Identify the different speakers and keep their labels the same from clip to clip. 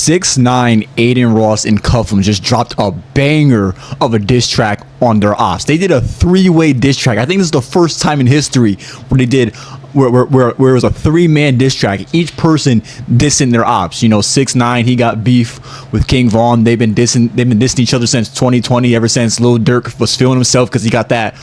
Speaker 1: 6ix9ine, Adin Ross, and Cuffem just dropped a banger of a diss track on their ops. They did a three-way diss track. I think this is the first time in history where they did where it was a three-man diss track. Each person dissing their ops. You know, 6ix9ine, he got beef with King Von. They've been dissing each other since 2020. Ever since Lil Durk was feeling himself because he got that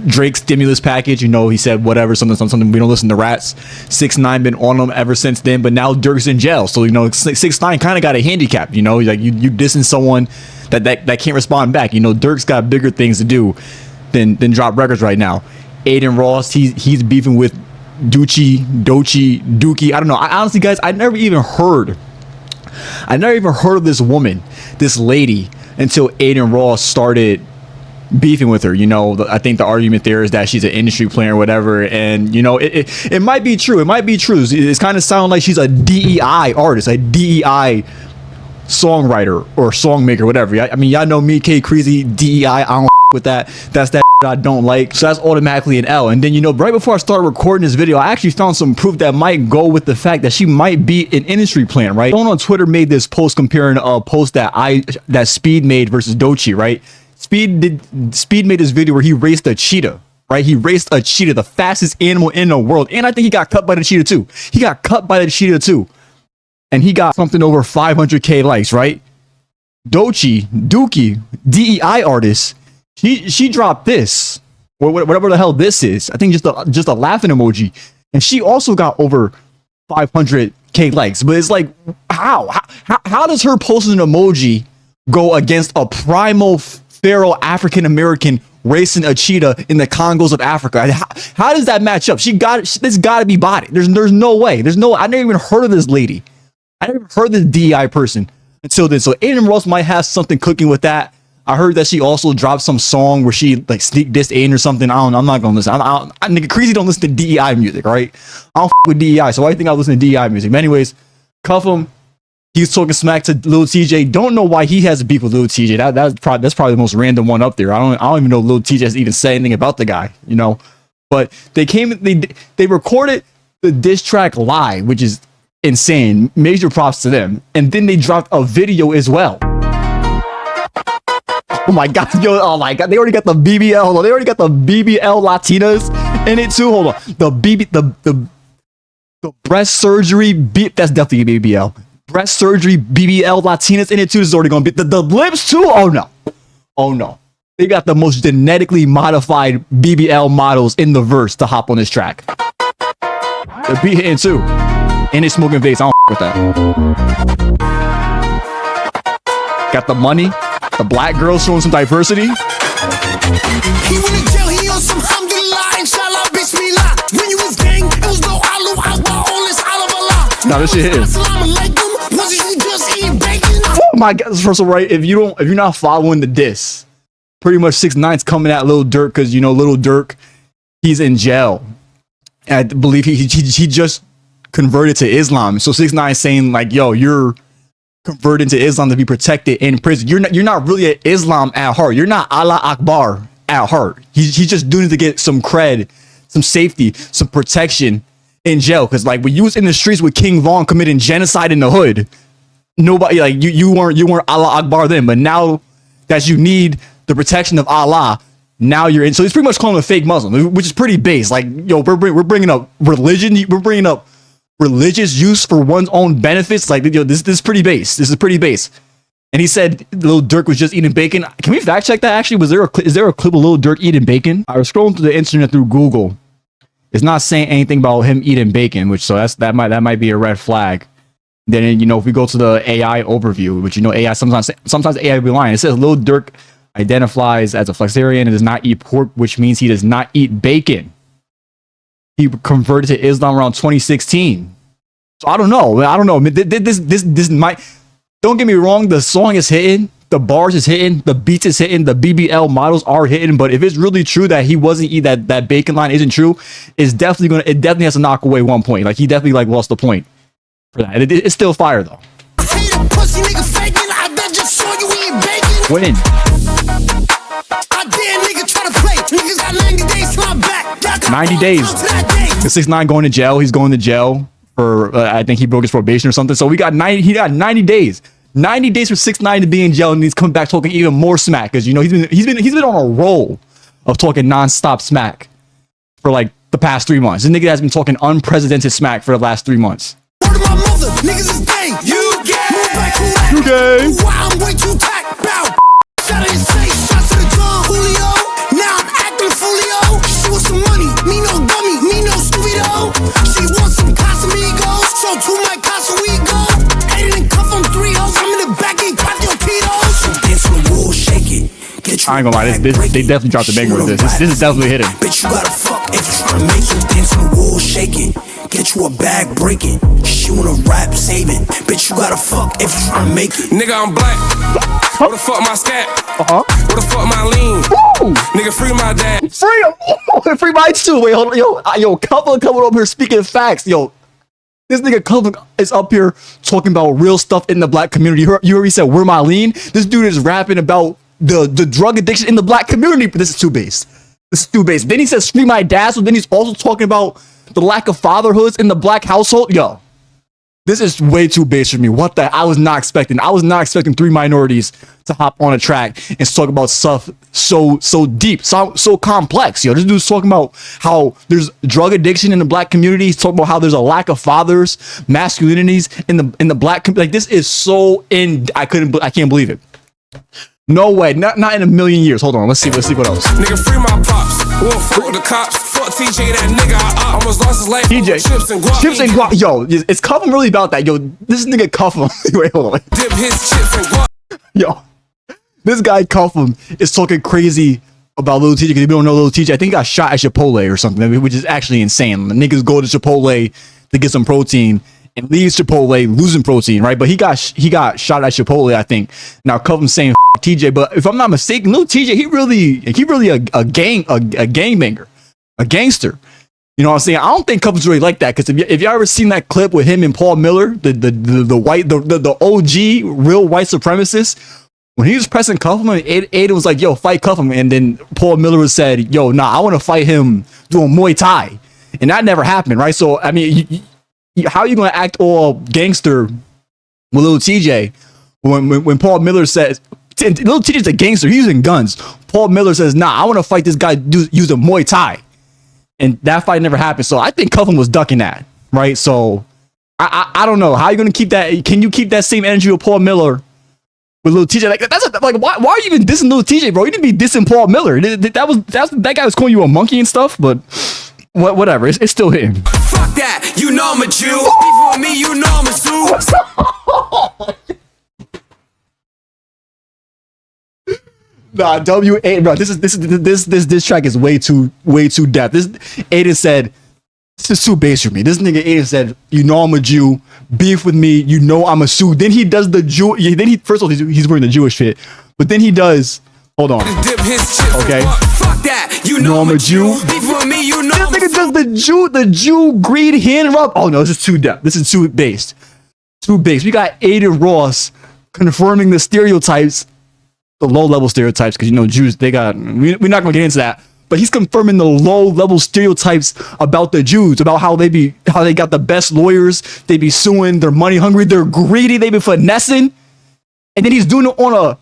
Speaker 1: Drake stimulus package. You know, he said whatever, something, we don't listen to rats. 6ix9ine been on him ever since then, but now Durk's in jail, so you know 6ix9ine kind of got a handicap. You know, like you dissing someone that can't respond back. You know, Durk's got bigger things to do than drop records right now. Adin Ross, he's beefing with Dookie. I don't know. Honestly, guys, I never even heard of this woman, this lady, until Adin Ross started beefing with her. You know, I think the argument there is that she's an industry player or whatever, and you know, it might be true. It might be true. It's kind of sound like she's a DEI artist, a DEI songwriter or songmaker, whatever. I mean, y'all know me, Kreezy, DEI. I don't with that. That's that I don't like. So that's automatically an L. And then, you know, right before I started recording this video, I actually found some proof that might go with the fact that she might be an industry plant, right? Someone on Twitter made this post comparing a post that Speed made versus Doechii, right? Speed made this video where he raced a cheetah, right? He raced a cheetah, the fastest animal in the world. And I think he got cut by the cheetah too. He got cut by the cheetah too. And he got something over 500K likes, right? Dookie, DEI artist, she dropped this, whatever the hell this is. I think just a laughing emoji. And she also got over 500K likes. But it's like, how does her posting an emoji go against a primal feral African American racing a cheetah in the Congos of Africa? How does that match up? This got to be botted. There's no way. I never even heard of this lady. I never heard of this DEI person until then. So Adin Ross might have something cooking with that. I heard that she also dropped some song where she like sneak dissed Adin or something. I don't know. I'm not gonna listen. Nigga, Kreezy don't listen to DEI music, right? I don't with DEI, so I think I'll listen to DEI music. But anyways, Cuffem, he's talking smack to Lil TJ. Don't know why he has a beef with Lil TJ. That's probably the most random one up there. I don't even know Lil TJ has even said anything about the guy, you know. But they recorded the diss track live, which is insane. Major props to them. And then they dropped a video as well. Oh my god, yo, oh my god, they already got the BBL. Hold on, they already got the BBL Latinas in it too. Hold on. The breast surgery that's definitely BBL. Breast surgery BBL Latinas in it too. This is already gonna be the lips too. Oh no. They got the most genetically modified BBL models in the verse to hop on this track. The beat hitting too. And they smoking vapes. I don't with that. Got the money. The black girls showing some diversity.
Speaker 2: He went to jail, he on some alhamdulillah, inshallah, bismillah. When you was gang, it was no Allah, Allah, all this Allah.
Speaker 1: Now this shit is. Oh my god, first of all, right, if you're not following the diss, pretty much 6ix9ine's coming at Lil Durk because you know Lil Durk, he's in jail. And I believe he just converted to Islam. So 6ix9ine saying like, yo, you're converted to Islam to be protected in prison. You're not really an Islam at heart. You're not Allah Akbar at heart. He's just doing it to get some cred, some safety, some protection in jail. Because like when you was in the streets with King Von committing genocide in the hood, nobody like you weren't Allah Akbar then. But now that you need the protection of Allah, now you're in. So he's pretty much calling him a fake Muslim, which is pretty base. Like yo, we're bringing up religion. We're bringing up religious use for one's own benefits. Like, yo, this is pretty base. This is pretty base. And he said Lil Durk was just eating bacon. Can we fact check that? Actually, is there a clip of Lil Durk eating bacon? I was scrolling through the internet through Google. It's not saying anything about him eating bacon, which so that might be a red flag. Then you know if we go to the AI overview, which you know AI sometimes AI will be lying. It says Lil Durk identifies as a flexitarian and does not eat pork, which means he does not eat bacon. He converted to Islam around 2016. So I don't know. This might. Don't get me wrong. The song is hitting. The bars is hitting. The beats is hitting. The BBL models are hitting. But if it's really true that he wasn't eating that bacon line isn't true, it definitely has to knock away 1 point. Like he definitely like lost the point for that. It's still fire though. Win. 90 days. The 6ix9ine going to jail. He's going to jail for I think he broke his probation or something. So we got 90. He got 90 days. 90 days for 6ix9ine to be in jail, and he's coming back talking even more smack because you know he's been on a roll of talking nonstop smack for like the past 3 months. This nigga has been talking unprecedented smack for the last 3 months.
Speaker 2: Word of my mother, niggas is gay. You gay. Move back, who that?
Speaker 1: You gay.
Speaker 2: Wow, I'm way too tacked. Bow. Shot in his face, shots to the drum. Julio. Now I'm acting Fulio. She wants some money, me no dummy, me no Scooby-Doo. She wants some Casamigos, so to my Casa we go. Adin and Cuffem 3 hoes, I'm in the back, ain't got your Tito's. So dance on the wall, shake it.
Speaker 1: I ain't gonna lie, they definitely dropped the banger with this. This is definitely hitting.
Speaker 2: Bitch, you gotta fuck if you tryna make it. Dance on the wall, shake it. Get you a bag, break it. She wanna rap, save it. Bitch, you gotta fuck if you tryna make it.
Speaker 3: Nigga, I'm black. What the fuck my scat? What the fuck my lean?
Speaker 1: Ooh.
Speaker 3: Nigga, free my dad.
Speaker 1: Free him. Free mine too. Wait, hold on. Yo, Cuffem coming up here speaking facts. Yo, this nigga Cuffem is up here talking about real stuff in the black community. You already said, where my lean? This dude is rapping about the drug addiction in the black community, but this is too base. This is too base. Then he says, free my dad. So then he's also talking about the lack of fatherhoods in the black household. Yo, this is way too base for me. What the? I was not expecting 3 minorities to hop on a track and talk about stuff so deep, so complex. Yo, this dude's talking about how there's drug addiction in the black community. He's talking about how there's a lack of fathers, masculinities in the black community. Like, this is so I can't believe it. No way, not in a million years. Hold on, let's see what else.
Speaker 3: Nigga, free my pops. Won't fuck with the cops. Fuck TJ, that nigga. I almost lost his life.
Speaker 1: TJ, chips and guac. Yo, is Cuffem really about that? Yo, this nigga Cuffem. Wait, hold on.
Speaker 3: Dip his chips and guac.
Speaker 1: Yo, this guy Cuffem is talking crazy about Lil TJ because if you don't know Lil TJ, I think he got shot at Chipotle or something, which is actually insane. The niggas go to Chipotle to get some protein and leaves Chipotle losing protein, right? But he got shot at Chipotle, I think. Now Cuffem's saying TJ, but if I'm not mistaken, Lil TJ, he really a gangbanger, a gangster. You know what I'm saying? I don't think Cuffem's really like that because if you ever seen that clip with him and Paul Miller, the OG real white supremacist, when he was pressing Cuffem, Adin was like, "Yo, fight Cuffem," and then Paul Miller said, "Yo, nah, I want to fight him doing Muay Thai," and that never happened, right? So I mean, how are you gonna act all gangster with Lil TJ when Paul Miller says Lil TJ's a gangster, he's using guns? Paul Miller says, "Nah, I want to fight this guy using Muay Thai," and that fight never happened. So I think Cuffem was ducking that, right? So I don't know how are you gonna keep that. Can you keep that same energy with Paul Miller with Lil TJ? Like why are you even dissing Lil TJ, bro? You didn't be dissing Paul Miller. That guy was calling you a monkey and stuff, but whatever. It's still hitting.
Speaker 3: Fuck that. You know I'm a Jew. Before me, you know I'm a Jew.
Speaker 1: Nah, W8, bro. This track is way too depth. Adin said, this is too base for me. This nigga Adin said, you know I'm a Jew, beef with me, you know I'm a Sioux. Then he does the Jew. Then he first of all he's wearing the Jewish fit, but then he does. Hold on. Okay.
Speaker 3: Fuck that. You know I'm a Jew. Beef with me, you know.
Speaker 1: This nigga does the Jew greed hand rub. Oh no, this is too depth. This is too based. Too based. We got Adin Ross confirming the stereotypes, the low-level stereotypes, because you know Jews, we're not gonna get into that, but he's confirming the low-level stereotypes about the Jews, about how they got the best lawyers, they be suing, they're money hungry, they're greedy, they be finessing, and then he's doing it on a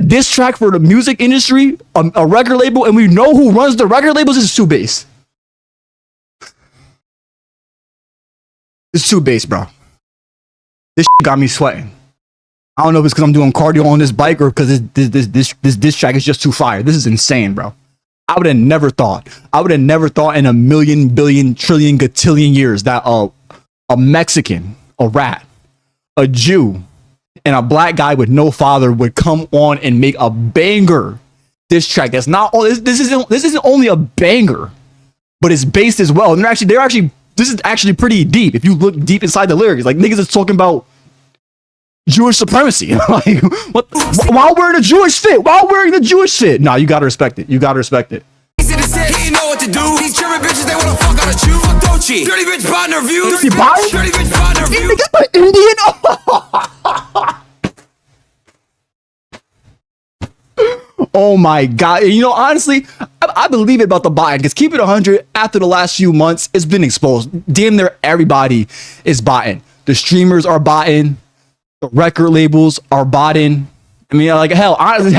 Speaker 1: diss track for the music industry, a record label, and we know who runs the record labels. This is too base. It's too base, bro. This shit got me sweating. I don't know if it's because I'm doing cardio on this bike or because this track is just too fire. This is insane, bro. I would have never thought in a million, billion, trillion, gatillion years that a Mexican, a rat, a Jew, and a black guy with no father would come on and make a banger diss track. That's not all. This isn't only a banger, but it's based as well. And this is actually pretty deep. If you look deep inside the lyrics, like niggas is talking about Jewish supremacy. Like, what? While wearing a Jewish fit. Nah, you gotta respect it. You gotta respect it.
Speaker 3: He ain't know what to do. These German bitches, they wanna fuck out of you. Fuck don't cheat. Dirty bitch partner views.
Speaker 1: Dirty
Speaker 3: bitch partner views.
Speaker 1: Indian. Oh my god. You know, honestly, I believe it about the botting, because keep it 100, after the last few months, it's been exposed. Damn near everybody is botting. The streamers are botting. The record labels are botting. I mean, like, honestly,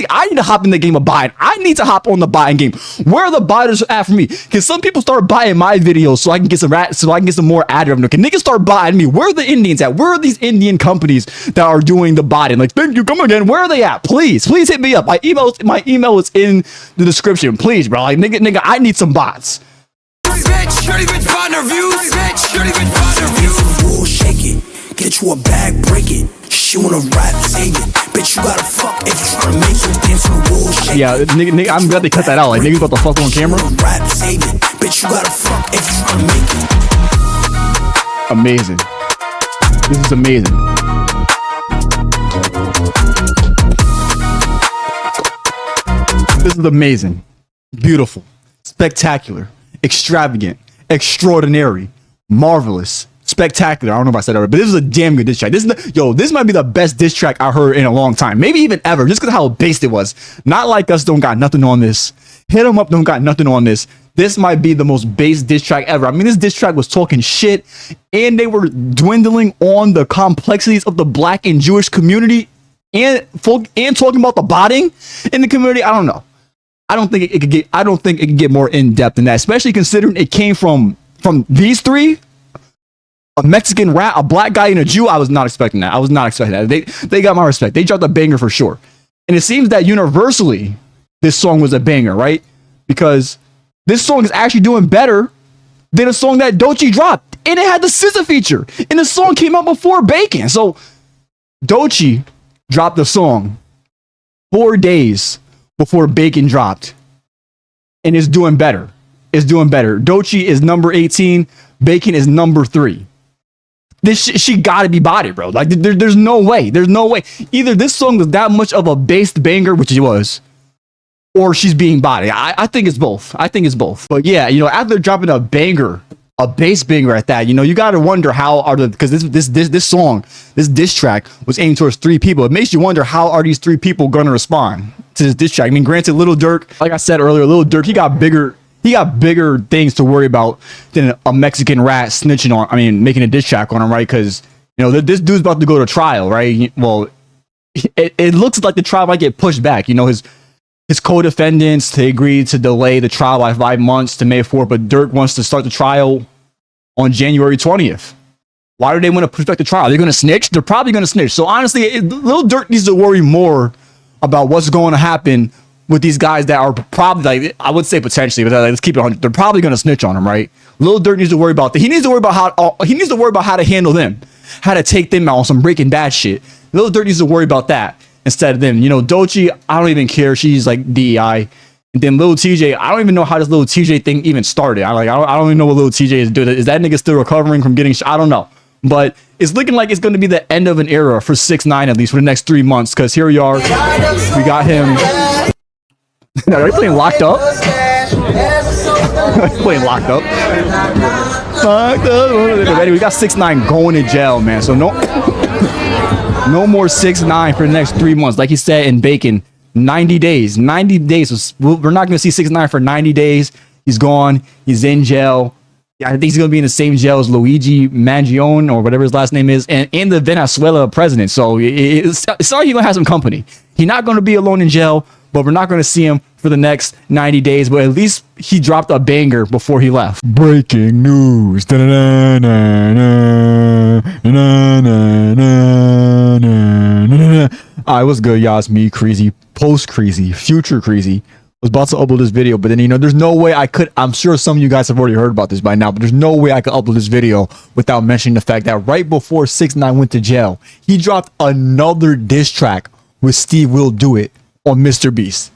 Speaker 1: I need to hop in the game of buying. I need to hop on the buying game. Where are the buyers at for me? Can some people start buying my videos so I can get some more ad revenue? Can niggas start buying me? Where are the Indians at? Where are these Indian companies that are doing the buying? Like, thank you, come again. Where are they at? Please hit me up. My email is in the description. Please, bro. Like, nigga, I need some bots.
Speaker 2: Get you a bag, break it. She wanna rap, save it. Bitch, you gotta fuck if you tryna make it. Dance on the wall, shake it.
Speaker 1: Yeah, nigga, I'm glad they cut that out. Like, niggas about to fuck on camera.
Speaker 2: Rap, save it. Bitch, you gotta fuck if you tryna make it.
Speaker 1: Amazing. This is amazing. This is amazing. Beautiful. Spectacular. Extravagant. Extraordinary. Marvelous. Spectacular. I don't know if I said that right, but this is a damn good diss track. This might be the best diss track I heard in a long time. Maybe even ever, just because of how based it was. Not Like Us don't got nothing on this. Hit 'em Up don't got nothing on this. This might be the most based diss track ever. I mean, this diss track was talking shit, and they were dwindling on the complexities of the Black and Jewish community, and talking about the botting in the community. I don't know. I don't think it could get more in depth than that, especially considering it came from these three. A Mexican rat, a black guy, and a Jew. I was not expecting that. They got my respect. They dropped a banger for sure. And it seems that universally, this song was a banger, right? Because this song is actually doing better than a song that Doechii dropped. And it had the SZA feature. And the song came out before Bacon. So Doechii dropped the song 4 days before Bacon dropped. And it's doing better. Doechii is number 18. Bacon is number 3. She gotta be bodied, bro. Like, there's no way. Either this song was that much of a based banger, which it was, or she's being bodied. I think it's both. But yeah, after dropping a banger, a bass banger at that, you gotta wonder how are because this song, this diss track was aimed towards 3 people. It makes you wonder how are these 3 people gonna respond to this diss track. I mean, granted, Lil Durk, like I said earlier, Lil Durk, he got bigger things to worry about than a Mexican rat making a diss track on him, right? Because, this dude's about to go to trial, right? Well, it looks like the trial might get pushed back. His co-defendants, they agreed to delay the trial by 5 months to May 4th, but Durk wants to start the trial on January 20th. Why do they want to push back the trial? They're going to snitch? They're probably going to snitch. So honestly, Lil Durk needs to worry more about what's going to happen with these guys that are probably, like, I would say potentially, but let's keep it 100. They're probably going to snitch on him, right? Lil Durk needs to worry about that. He needs to worry about how to handle them, how to take them out on some Breaking Bad shit. Lil Durk needs to worry about that instead of them. Doechii, I don't even care. She's like DEI. And then Lil TJ, I don't even know how this Lil TJ thing even started. I don't even know what Lil TJ is doing. Is that nigga still recovering from getting shot? I don't know. But it's looking like it's going to be the end of an era for 6ix9ine, at least for the next 3 months. Because here we are. We got him. Are they playing Locked Up? Playing Locked Up. Ready? We got 6ix9ine going to jail, man. So no more 6ix9ine for the next 3 months. Like he said in Bacon, 90 days. 90 days. We're not going to see 6ix9ine for 90 days. He's gone. He's in jail. I think he's going to be in the same jail as Luigi Mangione or whatever his last name is, and in the Venezuela president. So it's like he's going to have some company. He's not going to be alone in jail, but we're not going to see him for the next 90 days. But at least he dropped a banger before he left. Breaking news. Alright, what's good, y'all? It's me, Kreezy, post Kreezy, future Kreezy. Was about to upload this video, but then there's no way I could. I'm sure some of you guys have already heard about this by now, but there's no way I could upload this video without mentioning the fact that right before 6ix9ine went to jail, he dropped another diss track with Steve Will Do It on Mr. Beast.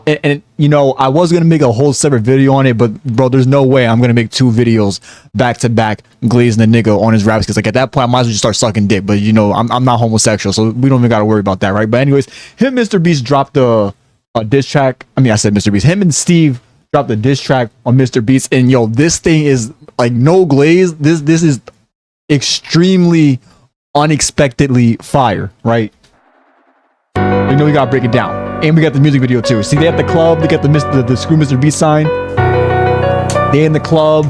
Speaker 1: And I was gonna make a whole separate video on it, but bro, there's no way I'm gonna make 2 videos back to back glazing the nigga on his raps, because like at that point I might as well just start sucking dick. But I'm not homosexual, so we don't even gotta worry about that, right? But anyways, Mr. Beast dropped a diss track. I said Mr. Beast. Him and Steve dropped a diss track on Mr. Beast, and this thing is like no glaze. This is extremely unexpectedly fire, right? We gotta break it down. And we got the music video too. See, they at the club. They got the Screw Mr. Beast sign. They in the club.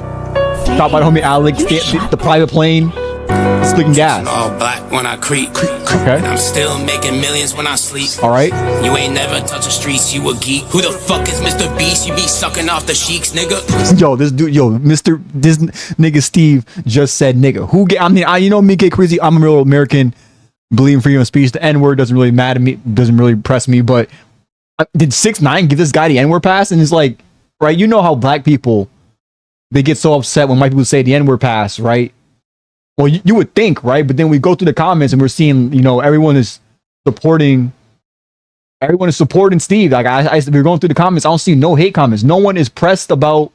Speaker 1: Stopped by the homie Alex. The private plane. Slicking gas.
Speaker 3: All black when I creep.
Speaker 1: Okay.
Speaker 3: And I'm still making millions when I sleep.
Speaker 1: All right.
Speaker 3: You ain't never touch the streets, you a geek. Who the fuck is Mr. Beast? You be sucking off the sheiks, nigga.
Speaker 1: Yo, this nigga Steve just said nigga. You know me, get Kreezy. I'm a real American, believe in freedom of speech. The N-word doesn't really matter to me, doesn't really impress me. But did 6ix9ine give this guy the N-word pass? And it's like, right? You know how black people, they get so upset when white people say the N-word pass, right? Well, you would think, right? But then we go through the comments and we're seeing, everyone is supporting Steve. Like we're going through the comments. I don't see no hate comments. No one is pressed about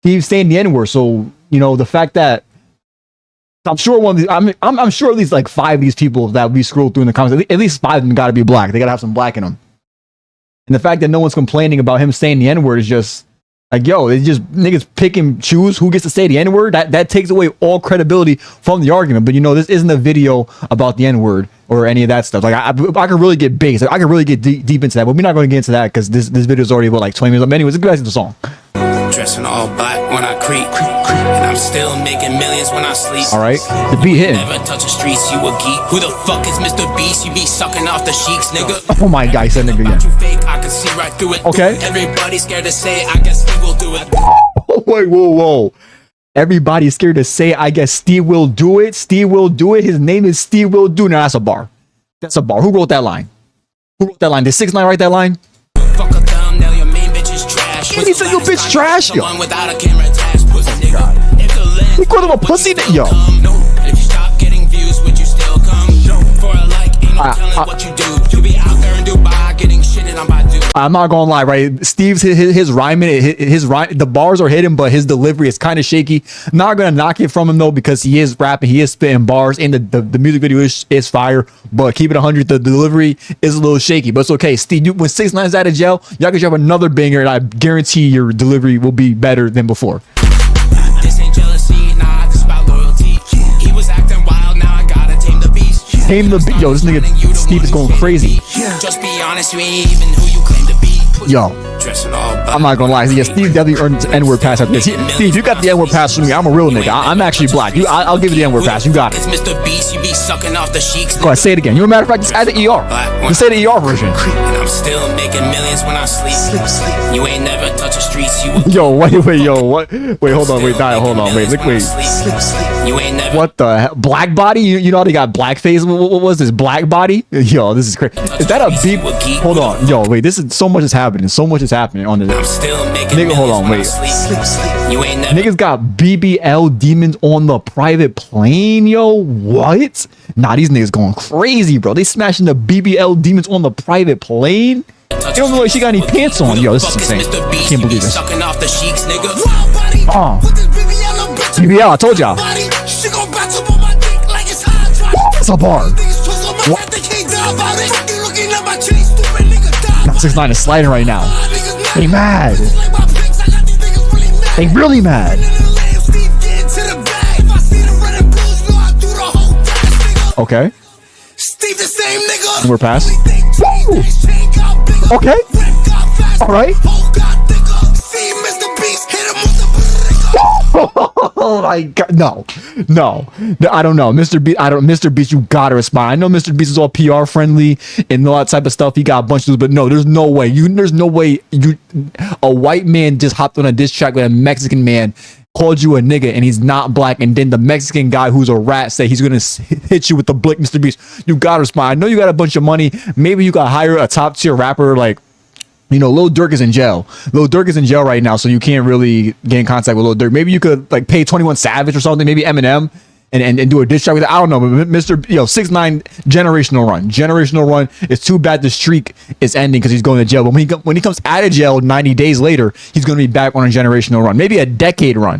Speaker 1: Steve saying the N-word. So, the fact that I'm sure I'm sure at least like 5 of these people that we scroll through in the comments, at least 5 of them got to be black. They got to have some black in them. And the fact that no one's complaining about him saying the N-word is just like, yo, it's just niggas pick and choose who gets to say the N-word. That takes away all credibility from the argument. But this isn't a video about the N-word or any of that stuff. Like I could really get base. I could really get deep into that, but we're not going to get into that because this video is already about like 20 minutes. But anyways, let's go back to the song.
Speaker 3: Dressing all black when I creep. And I'm still making millions when I sleep.
Speaker 1: All right, the beat hitting.
Speaker 3: Never touch the streets, you a geek. Who the fuck is Mr. Beast? You be sucking off the sheiks, nigga.
Speaker 1: Oh my God, he said nigga again.
Speaker 3: You fake, I can see right through it.
Speaker 1: Okay.
Speaker 3: Everybody's scared to say it, I guess Steve will do it.
Speaker 1: Oh, wait, whoa. Everybody's scared to say it. I guess Steve will do it. Steve will do it. His name is Steve will do. Now that's a bar. That's a bar. Who wrote that line? Did 6ix9ine write that line?
Speaker 3: Fuck a thumbnail, your main bitch is trash.
Speaker 1: He said your bitch trash, yo.
Speaker 3: Without a camera attached, pussy nigga.
Speaker 1: God.
Speaker 3: If the lens
Speaker 1: He called him a pussy, yo.
Speaker 3: If you stop getting views, would you still come? For a like, ain't no telling what you do. You be out there in Dubai getting shitted on by dude.
Speaker 1: I'm not gonna lie, right? Steve's his rhyming, the bars are hidden, but his delivery is kind of shaky. Not gonna knock it from him though, because he is rapping, he is spitting bars, and the music video is fire. But keep it 100, the delivery is a little shaky, but it's okay. Steve, when 6ix9ine's out of jail, y'all can drop another banger, and I guarantee your delivery will be better than before.
Speaker 3: This ain't jealousy, nah, this about loyalty. He was acting wild, now I gotta tame the beast.
Speaker 1: Tame the beast. Yo, this nigga Steve is going crazy.
Speaker 3: Just be honest, you ain't even who you claim to be.
Speaker 1: Yo, I'm not gonna lie. Yeah, Steve definitely earned the N-word pass after this. Steve, you got the N-word pass from me. I'm a real nigga. I'm actually black. I'll give you the N-word pass. You got it.
Speaker 3: It's Mr. Beast, you be sucking off the sheiks.
Speaker 1: Go ahead, say it again. You know, matter of fact, just add the ER. Just say the ER version.
Speaker 3: And I'm still making millions when I sleep. You ain't never touch the streets.
Speaker 1: Yo, wait, what? Wait, hold on, wait,
Speaker 3: You ain't never.
Speaker 1: What the hell? Black body? You know how they got blackface? What was this? Black body? Yo, this is crazy. Is that a beep? Hold on. Yo, wait, this is so much is happening. So much is happening on this.
Speaker 3: I'm still making
Speaker 1: nigga, hold on, wait.
Speaker 3: You ain't never.
Speaker 1: Niggas got BBL demons on the private plane, yo. What? Nah, these niggas going crazy, bro. They smashing the BBL demons on the private plane. They don't know if she got any pants on. Yo, this is insane. Can't believe this. BBL, I told y'all. It's a bar. What? 6ix9ine is sliding right now. They mad. They really mad. Okay. And we're past. Woo. Okay. All right. Oh my God, no, I don't know, Mr. Beast, you gotta respond. I know Mr. Beast is all PR friendly and all that type of stuff. He got a bunch of those, but no, there's no way a white man just hopped on a diss track with a Mexican man, called you a nigga, and he's not black, and then the Mexican guy who's a rat said he's gonna hit you with the blick. Mr. Beast, you gotta respond. I know you got a bunch of money. Maybe you gotta hire a top tier rapper like, Lil Durk is in jail. Lil Durk is in jail right now, so you can't really get in contact with Lil Durk. Maybe you could like pay 21 Savage or something, maybe Eminem, and do a diss track with it. I don't know, but 6ix9ine generational run. It's too bad the streak is ending because he's going to jail. But when he comes out of jail 90 days later, he's going to be back on a generational run, maybe a decade run.